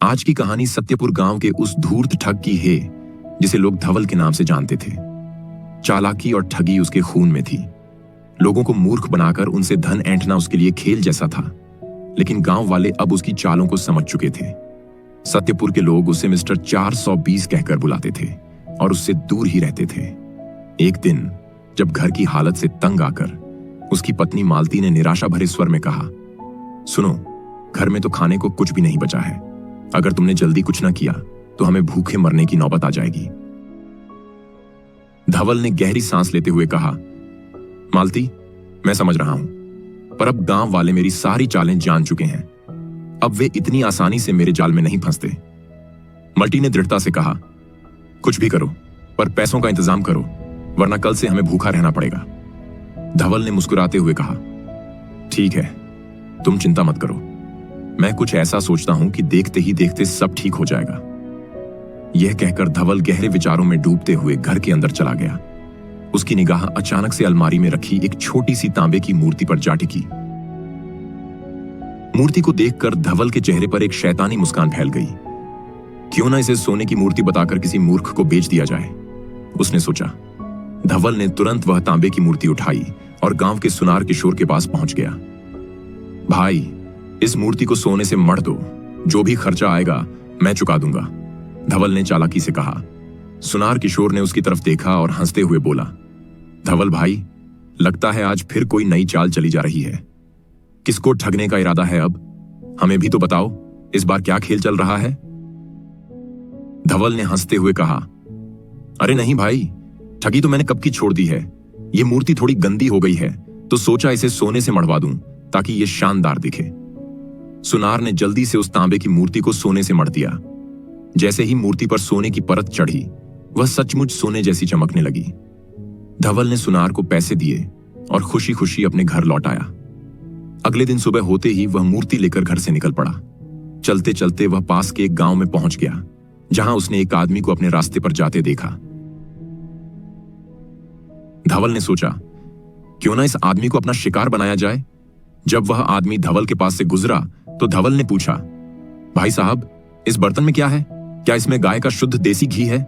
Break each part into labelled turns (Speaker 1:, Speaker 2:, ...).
Speaker 1: आज की कहानी सत्यपुर गांव के उस धूर्त ठग की है जिसे लोग धवल के नाम से जानते थे। चालाकी और ठगी उसके खून में थी। लोगों को मूर्ख बनाकर उनसे धन ऐंठना उसके लिए खेल जैसा था, लेकिन गांव वाले अब उसकी चालों को समझ चुके थे। सत्यपुर के लोग उसे मिस्टर 420 कहकर बुलाते थे और उससे दूर ही रहते थे। एक दिन जब घर की हालत से तंग आकर उसकी पत्नी मालती ने निराशा भरे स्वर में कहा, सुनो, घर में तो खाने को कुछ भी नहीं बचा है। अगर तुमने जल्दी कुछ ना किया तो हमें भूखे मरने की नौबत आ जाएगी। धवल ने गहरी सांस लेते हुए कहा, मालती, मैं समझ रहा हूं, पर अब गांव वाले मेरी सारी चालें जान चुके हैं। अब वे इतनी आसानी से मेरे जाल में नहीं फंसते। मल्टी ने दृढ़ता से कहा, कुछ भी करो, पर पैसों का इंतजाम करो, वरना कल से हमें भूखा रहना पड़ेगा। धवल ने मुस्कुराते हुए कहा, ठीक है, तुम चिंता मत करो। मैं कुछ ऐसा सोचता हूं कि देखते ही देखते सब ठीक हो जाएगा। यह कहकर धवल गहरे विचारों में डूबते हुए घर के अंदर चला गया। उसकी निगाह अचानक से अलमारी में रखी एक छोटी सी तांबे की मूर्ति पर जा टिकी। मूर्ति को देखकर धवल के चेहरे पर एक शैतानी मुस्कान फैल गई। क्यों ना इसे सोने की मूर्ति बताकर किसी मूर्ख को बेच दिया जाए, उसने सोचा। धवल ने तुरंत वह तांबे की मूर्ति उठाई और गांव के सुनार किशोर के पास पहुंच गया। भाई, इस मूर्ति को सोने से मढ़ दो, जो भी खर्चा आएगा मैं चुका दूंगा, धवल ने चालाकी से कहा। सुनार किशोर ने उसकी तरफ देखा और हंसते हुए बोला, धवल भाई, लगता है आज फिर कोई नई चाल चली जा रही है। किसको ठगने का इरादा है अब? हमें भी तो बताओ, इस बार क्या खेल चल रहा है? धवल ने हंसते हुए कहा, अरे नहीं भाई, ठगी तो मैंने कब की छोड़ दी है। ये मूर्ति थोड़ी गंदी हो गई है तो सोचा इसे सोने से मढ़वा दूं ताकि ये शानदार दिखे। सुनार ने जल्दी से उस तांबे की मूर्ति को सोने से मढ़ दिया। जैसे ही मूर्ति पर सोने की परत चढ़ी, वह सचमुच सोने जैसी चमकने लगी। धवल ने सुनार को पैसे दिए और खुशी खुशी अपने घर लौट आया। अगले दिन सुबह होते ही वह मूर्ति लेकर घर से निकल पड़ा। चलते चलते वह पास के एक गांव में पहुंच गया, जहां उसने एक आदमी को अपने रास्ते पर जाते देखा। धवल ने सोचा, क्यों ना इस आदमी को अपना शिकार बनाया जाए। जब वह आदमी धवल के पास से गुजरा तो धवल ने पूछा, भाई साहब, इस बर्तन में क्या है? क्या इसमें गाय का शुद्ध देसी घी है?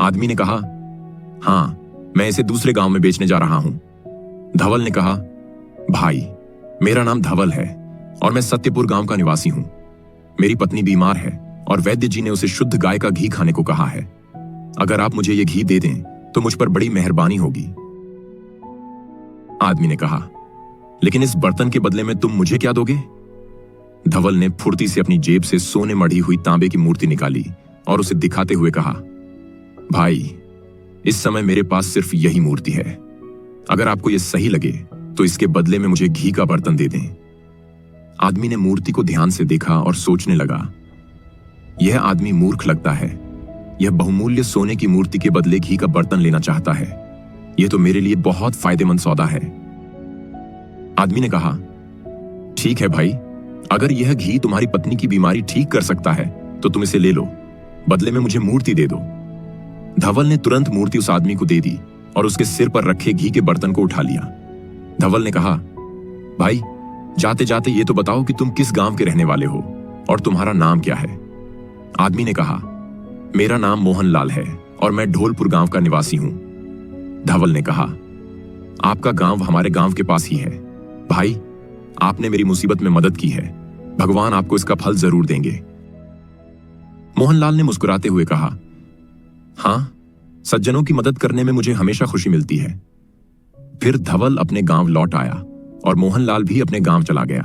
Speaker 1: आदमी ने कहा, हां, मैं इसे दूसरे गांव में बेचने जा रहा हूं। धवल ने कहा, भाई, मेरा नाम धवल है और मैं सत्यपुर गांव का निवासी हूं। मेरी पत्नी बीमार है और वैद्य जी ने उसे शुद्ध गाय का घी खाने को कहा है। अगर आप मुझे यह घी दे दें तो मुझ पर बड़ी मेहरबानी होगी। आदमी ने कहा, लेकिन इस बर्तन के बदले में तुम मुझे क्या दोगे? धवल ने फुर्ती से अपनी जेब से सोने मढ़ी हुई तांबे की मूर्ति निकाली और उसे दिखाते हुए कहा, भाई, इस समय मेरे पास सिर्फ यही मूर्ति है। अगर आपको यह सही लगे तो इसके बदले में मुझे घी का बर्तन दे दें। आदमी ने मूर्ति को ध्यान से देखा और सोचने लगा, यह आदमी मूर्ख लगता है। यह बहुमूल्य सोने की मूर्ति के बदले घी का बर्तन लेना चाहता है। यह तो मेरे लिए बहुत फायदेमंद सौदा है। आदमी ने कहा, ठीक है भाई, अगर यह घी तुम्हारी पत्नी की बीमारी ठीक कर सकता है तो तुम इसे ले लो, बदले में मुझे मूर्ति दे दो। धवल ने तुरंत मूर्ति उस आदमी को दे दी और उसके सिर पर रखे घी के बर्तन को उठा लिया। धवल ने कहा, भाई, जाते जाते ये तो बताओ कि तुम किस गांव के रहने वाले हो और तुम्हारा नाम क्या है? आदमी ने कहा, मेरा नाम मोहनलाल है और मैं ढोलपुर गांव का निवासी हूं। धवल ने कहा, आपका गांव हमारे गांव के पास ही है। भाई, आपने मेरी मुसीबत में मदद की है, भगवान आपको इसका फल जरूर देंगे। मोहनलाल ने मुस्कुराते हुए कहा, हां, सज्जनों की मदद करने में मुझे हमेशा खुशी मिलती है। फिर धवल अपने गांव लौट आया और मोहनलाल भी अपने गांव चला गया।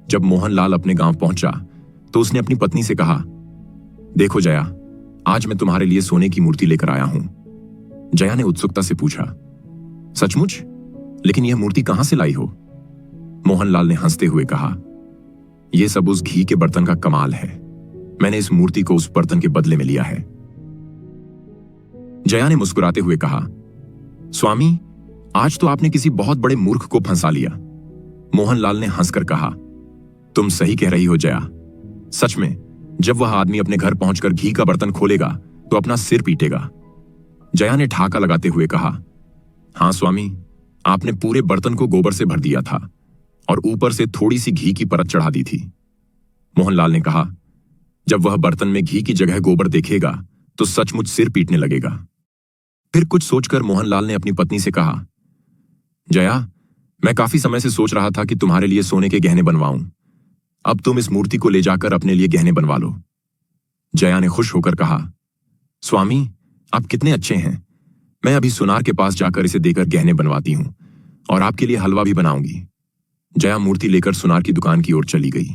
Speaker 1: जब मोहनलाल अपने गांव पहुंचा तो उसने अपनी पत्नी से कहा, देखो जया, आज मैं तुम्हारे लिए सोने की मूर्ति लेकर आया हूं। जया ने उत्सुकता से पूछा, सचमुच? लेकिन यह मूर्ति कहां से लाई हो? मोहनलाल ने हंसते हुए कहा, यह सब उस घी के बर्तन का कमाल है। मैंने इस मूर्ति को उस बर्तन के बदले में लिया है। जया ने मुस्कुराते हुए कहा, स्वामी, आज तो आपने किसी बहुत बड़े मूर्ख को फंसा लिया। मोहनलाल ने हंसकर कहा, तुम सही कह रही हो जया। सच में, जब वह आदमी अपने घर पहुंचकर घी का बर्तन खोलेगा तो अपना सिर पीटेगा। जया ने ठाका लगाते हुए कहा, हां स्वामी, आपने पूरे बर्तन को गोबर से भर दिया था और ऊपर से थोड़ी सी घी की परत चढ़ा दी थी। मोहनलाल ने कहा, जब वह बर्तन में घी की जगह गोबर देखेगा तो सचमुच सिर पीटने लगेगा। फिर कुछ सोचकर मोहनलाल ने अपनी पत्नी से कहा, जया, मैं काफी समय से सोच रहा था कि तुम्हारे लिए सोने के गहने बनवाऊं। अब तुम इस मूर्ति को ले जाकर अपने लिए गहने बनवा लो। जया ने खुश होकर कहा, स्वामी, आप कितने अच्छे हैं। मैं अभी सुनार के पास जाकर इसे देकर गहने बनवाती हूं और आपके लिए हलवा भी बनाऊंगी। जया मूर्ति लेकर सुनार की दुकान की ओर चली गई।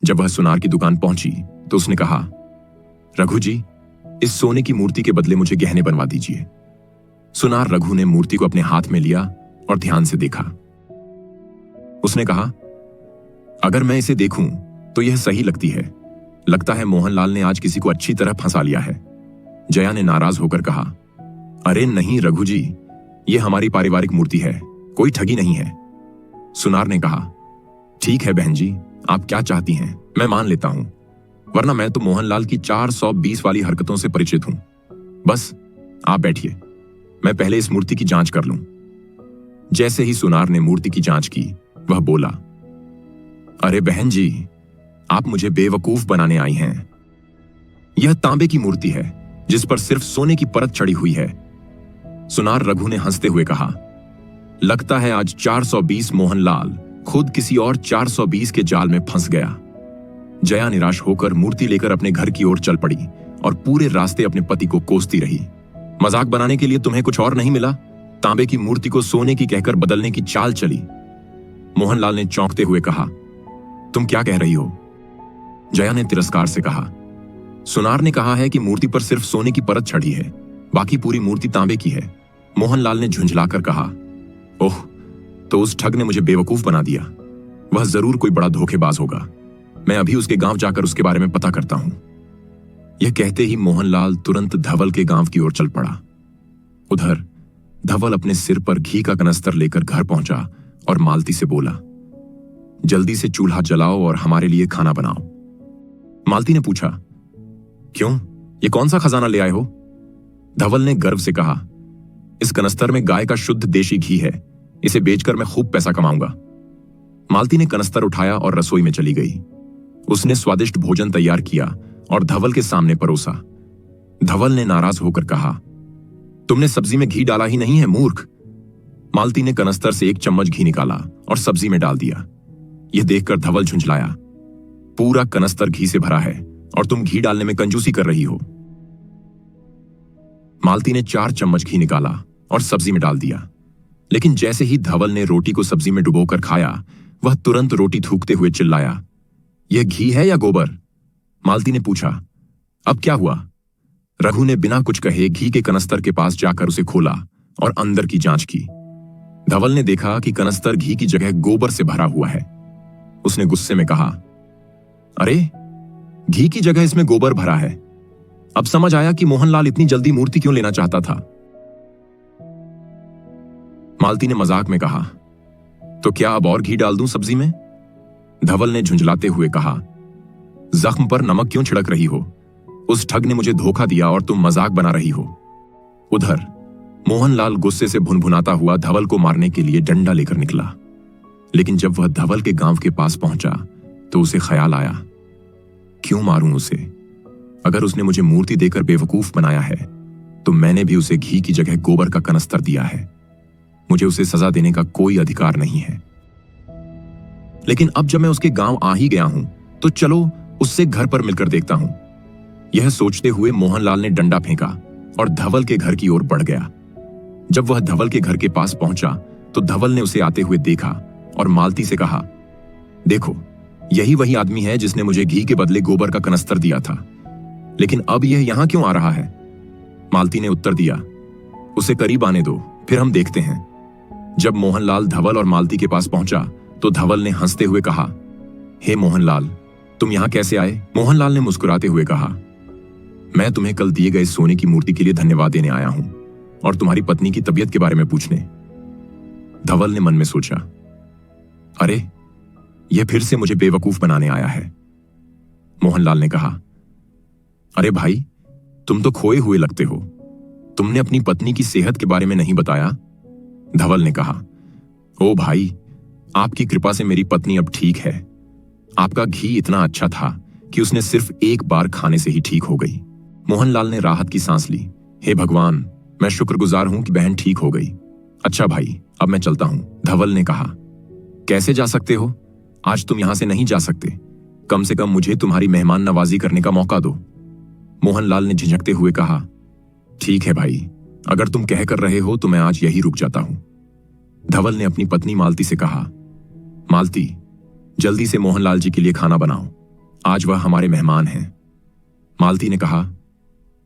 Speaker 1: जब वह सुनार की दुकान पहुंची तो उसने कहा, रघु जी, इस सोने की मूर्ति के बदले मुझे गहने बनवा दीजिए। सुनार रघु ने मूर्ति को अपने हाथ में लिया और ध्यान से देखा। उसने कहा, अगर मैं इसे देखूं तो यह सही लगती है। लगता है मोहनलाल ने आज किसी को अच्छी तरह फंसा लिया है। जया ने नाराज होकर कहा, अरे नहीं रघु जी, यह हमारी पारिवारिक मूर्ति है, कोई ठगी नहीं है। सुनार ने कहा, ठीक है बहन जी, आप क्या चाहती हैं मैं मान लेता हूं, वरना मैं तो मोहनलाल की 420 वाली हरकतों से परिचित हूं। बस आप बैठिए, मैं पहले इस मूर्ति की जांच कर लूं। जैसे ही सुनार ने मूर्ति की जांच की, वह बोला, अरे बहन जी, आप मुझे बेवकूफ बनाने आई हैं। यह तांबे की मूर्ति है जिस पर सिर्फ सोने की परत चढ़ी हुई है। सुनार रघु ने हंसते हुए कहा, लगता है आज 420 मोहनलाल खुद किसी और 420 के जाल में फंस गया। जया निराश होकर मूर्ति लेकर अपने घर की ओर चल पड़ी और पूरे रास्ते अपने पति को कोसती रही। मजाक बनाने के लिए तुम्हें कुछ और नहीं मिला? तांबे की मूर्ति को सोने की कहकर बदलने की चाल चली। मोहनलाल ने चौंकते हुए कहा, तुम क्या कह रही हो? जया ने तिरस्कार से कहा, सुनार ने कहा है कि मूर्ति पर सिर्फ सोने की परत चढ़ी है, बाकी पूरी मूर्ति तांबे की है। मोहनलाल ने झुंझलाकर कहा, ओह, तो उस ठग ने मुझे बेवकूफ बना दिया। वह जरूर कोई बड़ा धोखेबाज होगा। मैं अभी उसके गांव जाकर उसके बारे में पता करता हूं। यह कहते ही मोहनलाल तुरंत धवल के गांव की ओर चल पड़ा। उधर धवल अपने सिर पर घी का कनस्तर लेकर घर पहुंचा और मालती से बोला, जल्दी से चूल्हा जलाओ और हमारे लिए खाना बनाओ। मालती ने पूछा, क्यों, ये कौन सा खजाना ले आए हो? धवल ने गर्व से कहा, इस कनस्तर में गाय का शुद्ध देशी घी है, इसे बेचकर मैं खूब पैसा कमाऊंगा। मालती ने कनस्तर उठाया और रसोई में चली गई। उसने स्वादिष्ट भोजन तैयार किया और धवल के सामने परोसा। धवल ने नाराज होकर कहा, तुमने सब्जी में घी डाला ही नहीं है, मूर्ख। मालती ने कनस्तर से 1 चम्मच घी निकाला और सब्जी में डाल दिया। यह देखकर धवल झुंझलाया, पूरा कनस्तर घी से भरा है और तुम घी डालने में कंजूसी कर रही हो। मालती ने 4 चम्मच घी निकाला और सब्जी में डाल दिया, लेकिन जैसे ही धवल ने रोटी को सब्जी में डुबोकर खाया, वह तुरंत रोटी थूकते हुए चिल्लाया, यह घी है या गोबर? मालती ने पूछा, अब क्या हुआ? रघु ने बिना कुछ कहे घी के कनस्तर के पास जाकर उसे खोला और अंदर की जांच की। धवल ने देखा कि कनस्तर घी की जगह गोबर से भरा हुआ है। उसने गुस्से में कहा, अरे, घी की जगह इसमें गोबर भरा है। अब समझ आया कि मोहनलाल इतनी जल्दी मूर्ति क्यों लेना चाहता था। मालती ने मजाक में कहा, तो क्या अब और घी डाल दूं सब्जी में? धवल ने झुंझलाते हुए कहा, जख्म पर नमक क्यों छिड़क रही हो? उस ठग ने मुझे धोखा दिया और तुम मजाक बना रही हो। उधर मोहनलाल गुस्से से भुनभुनाता हुआ धवल को मारने के लिए डंडा लेकर निकला, लेकिन जब वह धवल के गांव के पास पहुंचा तो उसे ख्याल आया, क्यों मारूं उसे? अगर उसने मुझे मूर्ति देकर बेवकूफ बनाया है तो मैंने भी उसे घी की जगह गोबर का कनस्तर दिया है। मुझे उसे सजा देने का कोई अधिकार नहीं है। लेकिन अब जब मैं उसके गांव आ ही गया हूं तो चलो उससे घर पर मिलकर देखता हूं। यह सोचते हुए मोहनलाल ने डंडा फेंका और धवल के घर की ओर बढ़ गया। जब वह धवल के घर के पास पहुंचा तो धवल ने उसे आते हुए देखा और मालती से कहा, देखो, यही वही आदमी है जिसने मुझे घी के बदले गोबर का कनस्तर दिया था, लेकिन अब यह यहां क्यों आ रहा है? मालती ने उत्तर दिया, उसे करीब आने दो, फिर हम देखते हैं। जब मोहनलाल धवल और मालती के पास पहुंचा तो धवल ने हंसते हुए कहा, हे मोहनलाल, तुम यहां कैसे आए? मोहनलाल ने मुस्कुराते हुए कहा, मैं तुम्हें कल दिए गए सोने की मूर्ति के लिए धन्यवाद देने आया हूं और तुम्हारी पत्नी की तबीयत के बारे में पूछने। धवल ने मन में सोचा, अरे, यह फिर से मुझे बेवकूफ बनाने आया है। मोहनलाल ने कहा, अरे भाई, तुम तो खोए हुए लगते हो। तुमने अपनी पत्नी की सेहत के बारे में नहीं बताया। धवल ने कहा, ओ भाई, आपकी कृपा से मेरी पत्नी अब ठीक है। आपका घी इतना अच्छा था कि उसने सिर्फ एक बार खाने से ही ठीक हो गई। मोहनलाल ने राहत की सांस ली। हे भगवान, मैं शुक्रगुजार हूं कि बहन ठीक हो गई। अच्छा भाई, अब मैं चलता हूं, धवल ने कहा। कैसे जा सकते हो? आज तुम यहां से नहीं जा सकते। कम से कम मुझे तुम्हारी मेहमान नवाजी करने का मौका दो। मोहनलाल ने झिझकते हुए कहा। ठीक है भाई, अगर तुम कह कर रहे हो तो मैं आज यही रुक जाता हूं। धवल ने अपनी पत्नी मालती से कहा। मालती, जल्दी से मोहनलाल जी के लिए खाना बनाओ, आज वह हमारे मेहमान हैं। मालती ने कहा।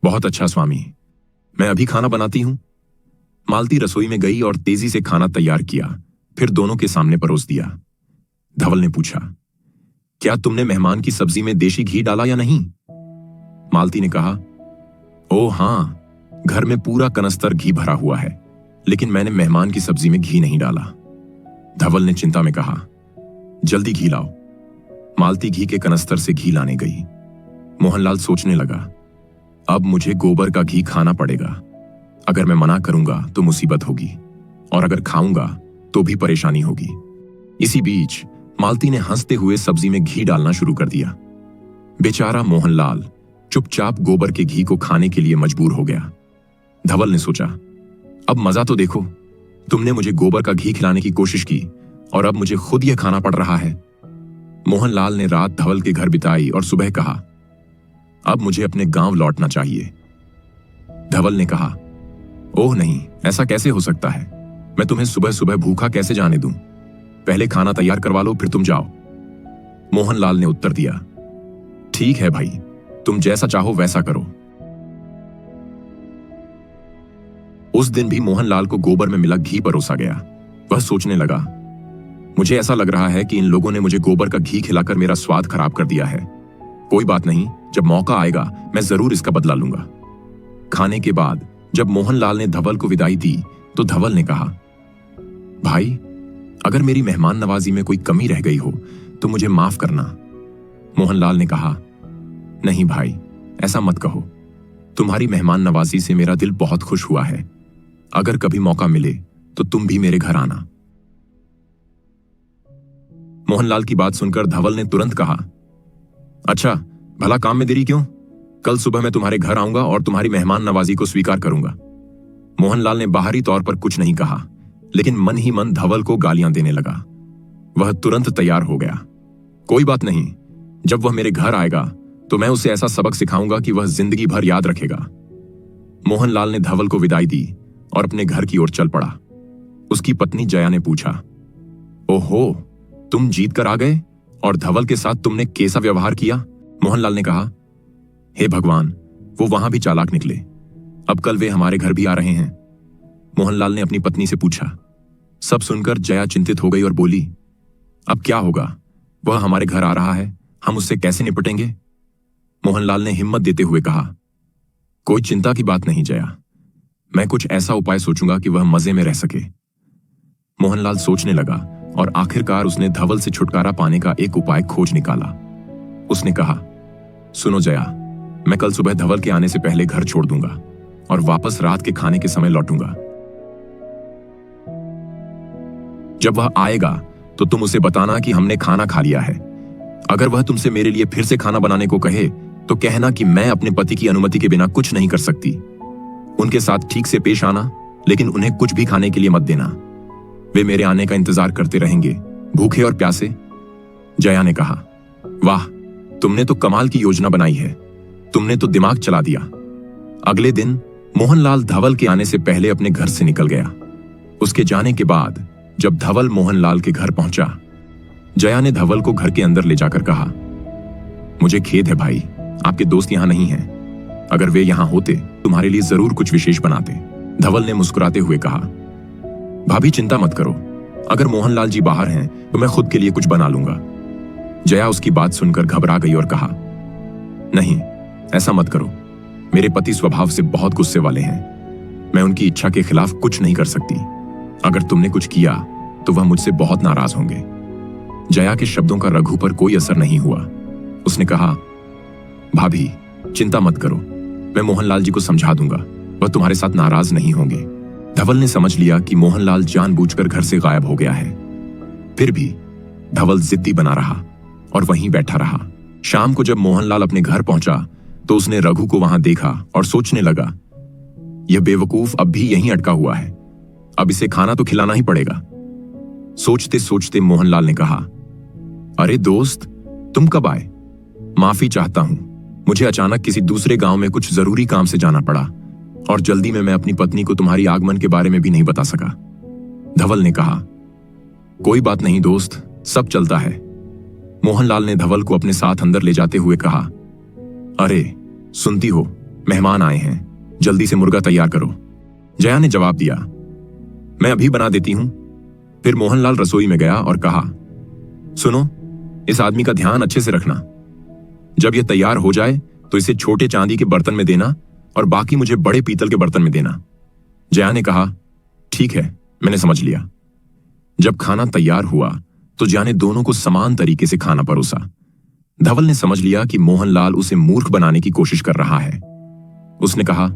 Speaker 1: बहुत अच्छा स्वामी, मैं अभी खाना बनाती हूं। मालती रसोई में गई और तेजी से खाना तैयार किया, फिर दोनों के सामने परोस दिया। धवल ने पूछा, क्या तुमने मेहमान की सब्जी में देशी घी डाला या नहीं? मालती ने कहा, ओ हाँ, घर में पूरा कनस्तर घी भरा हुआ है, लेकिन मैंने मेहमान की सब्जी में घी नहीं डाला। धवल ने चिंता में कहा, जल्दी घी लाओ। मालती घी के कनस्तर से घी लाने गई। मोहनलाल सोचने लगा, अब मुझे गोबर का घी खाना पड़ेगा। अगर मैं मना करूंगा तो मुसीबत होगी, और अगर खाऊंगा तो भी परेशानी होगी। इसी बीच मालती ने हंसते हुए सब्जी में घी डालना शुरू कर दिया। बेचारा मोहनलाल चुपचाप गोबर के घी को खाने के लिए मजबूर हो गया। धवल ने सोचा, अब मजा तो देखो, तुमने मुझे गोबर का घी खिलाने की कोशिश की और अब मुझे खुद यह खाना पड़ रहा है। मोहनलाल ने रात धवल के घर बिताई और सुबह कहा, अब मुझे अपने गांव लौटना चाहिए। धवल ने कहा, ओह नहीं, ऐसा कैसे हो सकता है? मैं तुम्हें सुबह सुबह भूखा कैसे जाने दूं? पहले खाना तैयार करवा लो, फिर तुम जाओ। मोहनलाल ने उत्तर दिया, ठीक है भाई, तुम जैसा चाहो वैसा करो। उस दिन भी मोहनलाल को गोबर में मिला घी परोसा गया। वह सोचने लगा, मुझे ऐसा लग रहा है कि इन लोगों ने मुझे गोबर का घी खिलाकर मेरा स्वाद खराब कर दिया है। कोई बात नहीं, जब मौका आएगा मैं जरूर इसका बदला लूंगा। खाने के बाद जब मोहनलाल ने धवल को विदाई दी तो धवल ने कहा, भाई, अगर मेरी मेहमान नवाजी में कोई कमी रह गई हो तो मुझे माफ करना। मोहनलाल ने कहा, नहीं भाई, ऐसा मत कहो। तुम्हारी मेहमान नवाजी से मेरा दिल बहुत खुश हुआ है। अगर कभी मौका मिले तो तुम भी मेरे घर आना। मोहनलाल की बात सुनकर धवल ने तुरंत कहा, अच्छा, भला काम में देरी क्यों? कल सुबह मैं तुम्हारे घर आऊंगा और तुम्हारी मेहमान नवाजी को स्वीकार करूंगा। मोहनलाल ने बाहरी तौर पर कुछ नहीं कहा, लेकिन मन ही मन धवल को गालियां देने लगा। वह तुरंत तैयार हो गया। कोई बात नहीं, जब वह मेरे घर आएगा तो मैं उसे ऐसा सबक सिखाऊंगा कि वह जिंदगी भर याद रखेगा। मोहनलाल ने धवल को विदाई दी और अपने घर की ओर चल पड़ा। उसकी पत्नी जया ने पूछा, ओहो, तुम जीत कर आ गए और धवल के साथ तुमने कैसा व्यवहार किया? मोहनलाल ने कहा, हे भगवान, वो वहां भी चालाक निकले। अब कल वे हमारे घर भी आ रहे हैं। मोहनलाल ने अपनी पत्नी से पूछा। सब सुनकर जया चिंतित हो गई और बोली, अब क्या होगा? वह हमारे घर आ रहा है, हम उससे कैसे निपटेंगे? मोहनलाल ने हिम्मत देते हुए कहा, कोई चिंता की बात नहीं जया, मैं कुछ ऐसा उपाय सोचूंगा कि वह मजे में रह सके। मोहनलाल सोचने लगा और आखिरकार उसने धवल से छुटकारा पाने का एक उपाय खोज निकाला। उसने कहा, सुनो जया, मैं कल सुबह धवल के आने से पहले घर छोड़ दूंगा और वापस रात के खाने के समय लौटूंगा। जब वह आएगा तो तुम उसे बताना कि हमने खाना खा लिया है। अगर वह तुमसे मेरे लिए फिर से खाना बनाने को कहे तो कहना कि मैं अपने पति की अनुमति के बिना कुछ नहीं कर सकती। उनके साथ ठीक से पेश आना, लेकिन उन्हें कुछ भी खाने के लिए मत देना। वे मेरे आने का इंतजार करते रहेंगे, भूखे और प्यासे। जया ने कहा, वाह, तुमने तो कमाल की योजना बनाई है, तुमने तो दिमाग चला दिया। अगले दिन मोहनलाल धवल के आने से पहले अपने घर से निकल गया। उसके जाने के बाद जब धवल मोहनलाल के घर पहुंचा, जया ने धवल को घर के अंदर ले जाकर कहा, मुझे खेद है भाई, आपके दोस्त यहां नहीं हैं। अगर वे यहां होते तुम्हारे लिए जरूर कुछ विशेष बनाते। धवल ने मुस्कुराते हुए कहा, भाभी चिंता मत करो, अगर मोहनलाल जी बाहर हैं तो मैं खुद के लिए कुछ बना लूंगा। जया उसकी बात सुनकर घबरा गई और कहा, नहीं, ऐसा मत करो, मेरे पति स्वभाव से बहुत गुस्से वाले हैं, मैं उनकी इच्छा के खिलाफ कुछ नहीं कर सकती। अगर तुमने कुछ किया तो वह मुझसे बहुत नाराज होंगे। जया के शब्दों का रघु पर कोई असर नहीं हुआ। उसने कहा, भाभी चिंता मत करो, मैं मोहनलाल जी को समझा दूंगा, वह तुम्हारे साथ नाराज नहीं होंगे। धवल ने समझ लिया कि मोहनलाल जानबूझकर घर से गायब हो गया है। फिर भी धवल जिद्दी बना रहा और वहीं बैठा रहा। शाम को जब मोहनलाल अपने घर पहुंचा तो उसने रघु को वहां देखा और सोचने लगा, यह बेवकूफ अब भी यहीं अटका हुआ है, अब इसे खाना तो खिलाना ही पड़ेगा। सोचते सोचते मोहनलाल ने कहा, अरे दोस्त, तुम कब आए? माफी चाहता हूं, मुझे अचानक किसी दूसरे गांव में कुछ जरूरी काम से जाना पड़ा और जल्दी में मैं अपनी पत्नी को तुम्हारी आगमन के बारे में भी नहीं बता सका। धवल ने कहा, कोई बात नहीं दोस्त, सब चलता है। मोहनलाल ने धवल को अपने साथ अंदर ले जाते हुए कहा, अरे सुनती हो, मेहमान आए हैं, जल्दी से मुर्गा तैयार करो। जया ने जवाब दिया, मैं अभी बना देती हूं। फिर मोहनलाल रसोई में गया और कहा, सुनो, इस आदमी का ध्यान अच्छे से रखना। जब यह तैयार हो जाए तो इसे छोटे चांदी के बर्तन में देना और बाकी मुझे बड़े पीतल के बर्तन में देना। जया ने कहा, ठीक है, मैंने समझ लिया। जब खाना तैयार हुआ तो जया ने दोनों को समान तरीके से खाना परोसा। धवल ने समझ लिया कि मोहनलाल उसे मूर्ख बनाने की कोशिश कर रहा है। उसने कहा,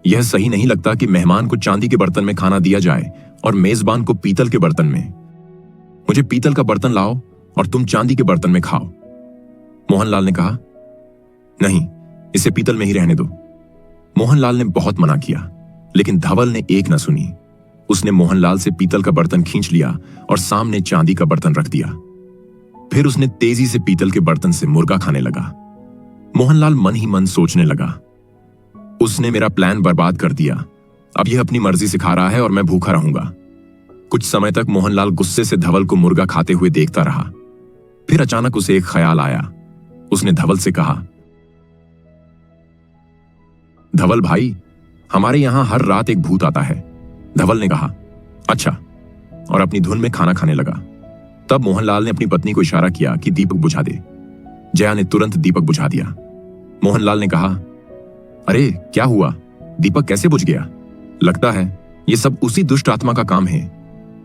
Speaker 1: यह सही नहीं लगता कि मेहमान को चांदी के बर्तन में खाना दिया जाए और मेजबान को पीतल के बर्तन में। मुझे पीतल का बर्तन लाओ और तुम चांदी के बर्तन में खाओ। मोहनलाल ने कहा, नहीं, इसे पीतल में ही रहने दो। मोहनलाल ने बहुत मना किया, लेकिन धवल ने एक न सुनी। उसने मोहनलाल से पीतल का बर्तन खींच लिया और सामने चांदी का बर्तन रख दिया। फिर उसने तेजी से पीतल के बर्तन से मुर्गा खाने लगा। मोहनलाल मन ही मन सोचने लगा, उसने मेरा प्लान बर्बाद कर दिया। अब यह अपनी मर्जी से खा रहा है और मैं भूखा रहूंगा। कुछ समय तक मोहनलाल गुस्से से धवल को मुर्गा खाते हुए देखता रहा। फिर अचानक उसे एक ख्याल आया। उसने धवल से कहा, धवल भाई, हमारे यहां हर रात एक भूत आता है। धवल ने कहा, अच्छा, और अपनी धुन में खाना खाने लगा। तब मोहनलाल ने अपनी पत्नी को इशारा किया कि दीपक बुझा दे। जया ने तुरंत दीपक बुझा दिया। मोहनलाल ने कहा, अरे क्या हुआ, दीपक कैसे बुझ गया? लगता है यह सब उसी दुष्ट आत्मा का काम है।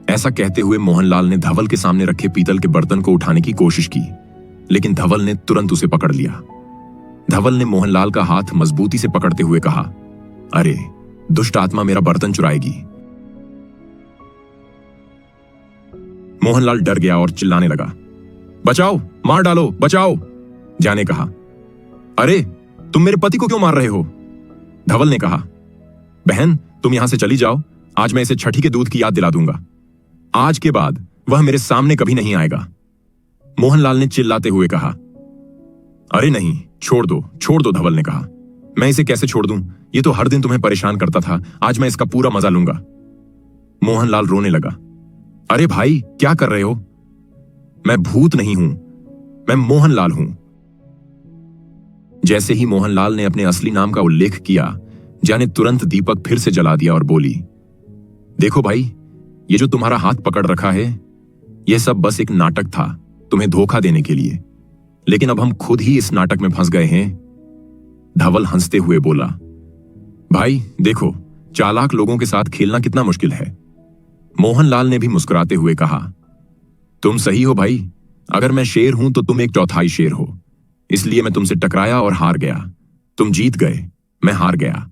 Speaker 1: ऐसा कहते हुए मोहनलाल ने धवल के सामने रखे पीतल के बर्तन को उठाने की कोशिश की, लेकिन धवल ने तुरंत उसे पकड़ लिया। धवल ने मोहनलाल का हाथ मजबूती से पकड़ते हुए कहा, अरे दुष्ट आत्मा मेरा बर्तन चुराएगी। मोहनलाल डर गया और चिल्लाने लगा, बचाओ, मार डालो, बचाओ। जया ने कहा, अरे तुम मेरे पति को क्यों मार रहे हो? धवल ने कहा, बहन तुम यहां से चली जाओ, आज मैं इसे छठी के दूध की याद दिला दूंगा। आज के बाद वह मेरे सामने कभी नहीं आएगा। मोहनलाल ने चिल्लाते हुए कहा, अरे नहीं, छोड़ दो। धवल ने कहा, मैं इसे कैसे छोड़ दूं? ये तो हर दिन तुम्हें परेशान करता था, आज मैं इसका पूरा मजा लूंगा। मोहनलाल रोने लगा, अरे भाई क्या कर रहे हो? मैं भूत नहीं हूं, मैं मोहनलाल हूं। जैसे ही मोहनलाल ने अपने असली नाम का उल्लेख किया, जया ने तुरंत दीपक फिर से जला दिया और बोली, देखो भाई, ये जो तुम्हारा हाथ पकड़ रखा है, यह सब बस एक नाटक था तुम्हें धोखा देने के लिए, लेकिन अब हम खुद ही इस नाटक में फंस गए हैं। धवल हंसते हुए बोला, भाई देखो, चालाक लोगों के साथ खेलना कितना मुश्किल है। मोहनलाल ने भी मुस्कुराते हुए कहा, तुम सही हो भाई, अगर मैं शेर हूं तो तुम एक चौथाई शेर हो, इसलिए मैं तुमसे टकराया और हार गया। तुम जीत गए, मैं हार गया।